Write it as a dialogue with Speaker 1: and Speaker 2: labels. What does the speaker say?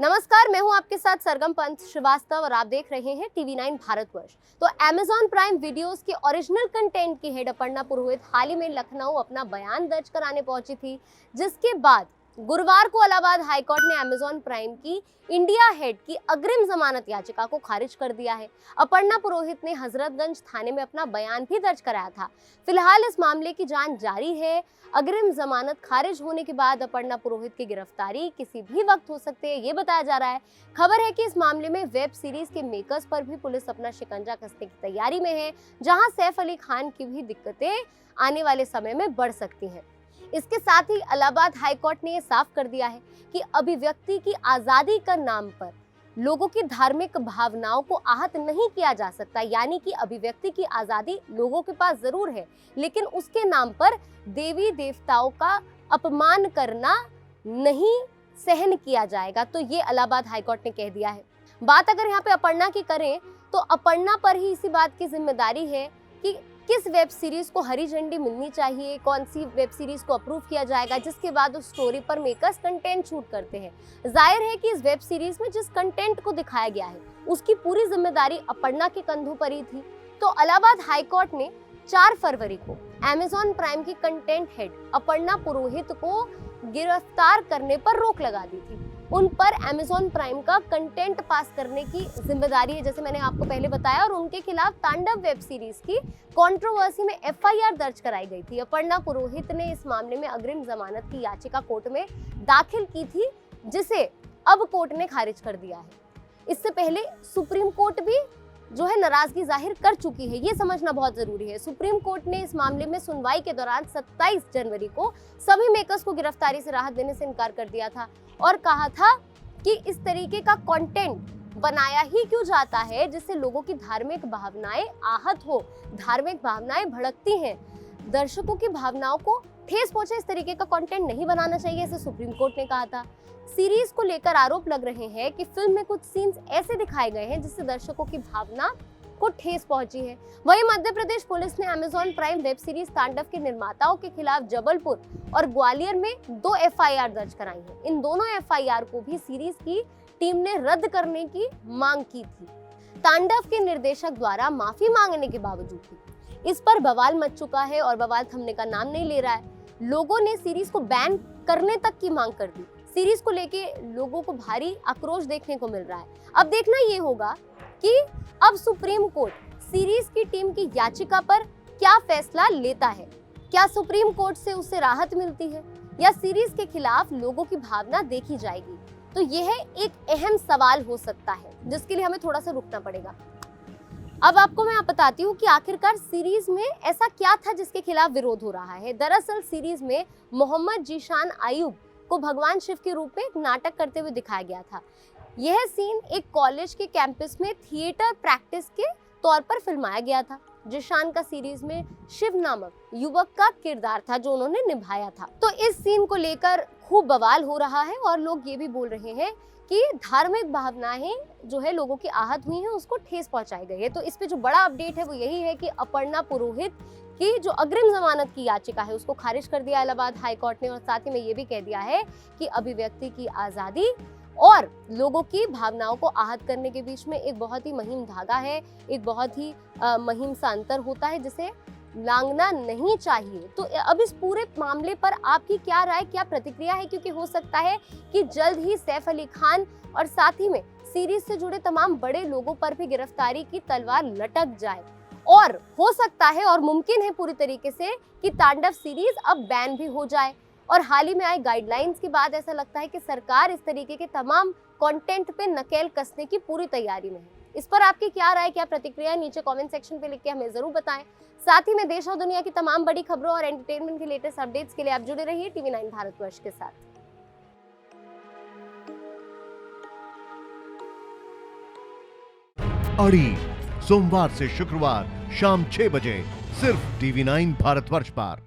Speaker 1: नमस्कार, मैं हूं आपके साथ सरगम पंत श्रीवास्तव और आप देख रहे हैं TV9 भारतवर्ष। तो Amazon प्राइम वीडियोस के ओरिजिनल कंटेंट की हेड अपर्णा पुरोहित हाल ही में लखनऊ अपना बयान दर्ज कराने पहुंची थी, जिसके बाद गुरुवार को इलाहाबाद हाईकोर्ट ने Amazon प्राइम की इंडिया हेड की अग्रिम जमानत याचिका को खारिज कर दिया है। अपर्णा पुरोहित ने हजरतगंज थाने में अपना बयान भी दर्ज कराया था। फिलहाल इस मामले की जांच जारी है। अग्रिम जमानत खारिज होने के बाद अपर्णा पुरोहित की गिरफ्तारी किसी भी वक्त हो सकती है, ये बताया जा रहा है। खबर है कि इस मामले में वेब सीरीज के मेकर्स पर भी पुलिस अपना शिकंजा कसने की तैयारी में है, जहां सैफ अली खान की भी दिक्कतें आने वाले समय में बढ़ सकती हैं। इसके साथ ही इलाहाबाद हाईकोर्ट ने यह साफ कर दिया है कि अभिव्यक्ति की आजादी के नाम पर लोगों की धार्मिक भावनाओं को आहत नहीं किया जा सकता। यानी कि अभिव्यक्ति की आजादी लोगों के पास जरूर है, लेकिन उसके नाम पर देवी देवताओं का अपमान करना नहीं सहन किया जाएगा। तो ये इलाहाबाद हाईकोर्ट ने कह दिया है। बात अगर यहाँ पे अपर्णा की करें तो अपर्णा पर ही इसी बात की जिम्मेदारी है कि किस वेब सीरीज को हरी झंडी मिलनी चाहिए, कौन सी वेब सीरीज को अप्रूव किया जाएगा, जिसके बाद उस स्टोरी पर मेकर्स कंटेंट शूट करते हैं। जाहिर है कि इस वेब सीरीज में जिस कंटेंट को दिखाया गया है उसकी पूरी जिम्मेदारी अपर्णा के कंधों पर ही थी। तो इलाहाबाद हाईकोर्ट ने 4 फरवरी को Amazon प्राइम की कंटेंट हेड अपर्णा पुरोहित को गिरफ्तार करने पर रोक लगा दी थी। उन पर Amazon प्राइम का कंटेंट पास करने की जिम्मेदारी है, जैसे मैंने आपको पहले बताया, और उनके खिलाफ तांडव वेब सीरीज की कंट्रोवर्सी में FIR दर्ज कराई गई थी। अपर्णा पुरोहित ने इस मामले में अग्रिम जमानत की याचिका कोर्ट में दाखिल की थी, जिसे अब कोर्ट ने खारिज कर दिया है। इससे पहले सुप्रीम कोर्ट भी जो है नाराजगी जाहिर कर चुकी है, ये समझना बहुत जरूरी है। सुप्रीम कोर्ट ने इस मामले में सुनवाई के दौरान 27 जनवरी को सभी मेकर्स को गिरफ्तारी से राहत देने से इनकार कर दिया था और कहा था कि इस तरीके का कंटेंट बनाया ही क्यों जाता है जिससे लोगों की धार्मिक भावनाएं आहत हो, धार्मिक भावनाएं भड़कती हैं। दर्शकों की भावनाओं को ठेस पहुंचे इस तरीके का कंटेंट नहीं बनाना चाहिए, ऐसे सुप्रीम कोर्ट ने कहा था। सीरीज को लेकर आरोप लग रहे हैं कि फिल्म में कुछ सीन्स ऐसे दिखाए गए हैं जिससे दर्शकों की भावना को ठेस पहुंची है। वहीं मध्य प्रदेश पुलिस ने Amazon प्राइम वेब सीरीज तांडव के निर्माताओं के खिलाफ जबलपुर और ग्वालियर में 2 FIR दर्ज कराई है। इन दोनों FIR को भी सीरीज की टीम ने रद्द करने की मांग की थी। तांडव के निर्देशक द्वारा माफी मांगने के बावजूद भी इस पर बवाल मच चुका है और बवाल थमने का नाम नहीं ले रहा है। लोगों ने सीरीज को बैन करने तक की मांग कर दी। सीरीज को लेके लोगों को भारी आक्रोश देखने को मिल रहा है। अब देखना ये होगा कि अब सुप्रीम कोर्ट सीरीज की टीम की याचिका पर क्या फैसला लेता है। क्या सुप्रीम कोर्ट से उससे राहत मिलती है या सीरीज के खिलाफ लोगों की भावना देखी जाएगी? तो यह एक अहम सवाल हो सकता है, जिसके लिए हमें थोड़ा सा रुकना पड़ेगा। अब आपको मैं बताती हूँ कि आखिरकार सीरीज में ऐसा क्या था जिसके खिलाफ विरोध हो रहा है। दरअसल सीरीज में मोहम्मद जीशान आयुब को भगवान शिव के रूप में एक नाटक करते हुए दिखाया गया था। यह सीन एक कॉलेज के कैंपस में थिएटर प्रैक्टिस के तौर पर फिल्माया गया था। जीशान का सीरीज में शिव नामक युवक का किरदार था जो उन्होंने निभाया था। तो इस सीन को लेकर खूब बवाल हो रहा है और लोग ये भी बोल रहे हैं कि धार्मिक भावनाएं जो है लोगों की आहत हुई हैं, उसको ठेस पहुंचाई गई है। तो इस पे जो बड़ा अपडेट है वो यही है कि अपर्णा पुरोहित की जो अग्रिम जमानत की याचिका है उसको खारिज कर दिया इलाहाबाद हाईकोर्ट ने, और साथ ही में ये भी कह दिया है कि अभिव्यक्ति की आजादी और लोगों की भावनाओं को आहत करने के बीच में एक बहुत ही महीन धागा है, एक बहुत ही महीन सा अंतर होता है जिसे लांघना नहीं चाहिए। तो अब इस पूरे मामले पर आपकी क्या राय, क्या प्रतिक्रिया है? क्योंकि हो सकता है कि जल्द ही सैफ अली खान और साथ ही में सीरीज से जुड़े तमाम बड़े लोगों पर भी गिरफ्तारी की तलवार लटक जाए, और हो सकता है और मुमकिन है पूरी तरीके से कि तांडव सीरीज अब बैन भी हो जाए। और हाल ही में आए गाइडलाइंस के बाद ऐसा लगता है कि सरकार इस तरीके के तमाम कंटेंट पे नकेल कसने की पूरी तैयारी में है। इस पर आपकी क्या राय, क्या प्रतिक्रिया है? नीचे कमेंट सेक्शन पे लिख के हमें जरूर बताएं। साथ ही में देश और दुनिया की तमाम बड़ी खबरों और एंटरटेनमेंट के लेटेस्ट अपडेट्स के लिए आप जुड़े रहिए TV9 भारतवर्ष के साथ।
Speaker 2: अड़ी सोमवार से शुक्रवार शाम 6 बजे सिर्फ TV9 भारतवर्ष पर।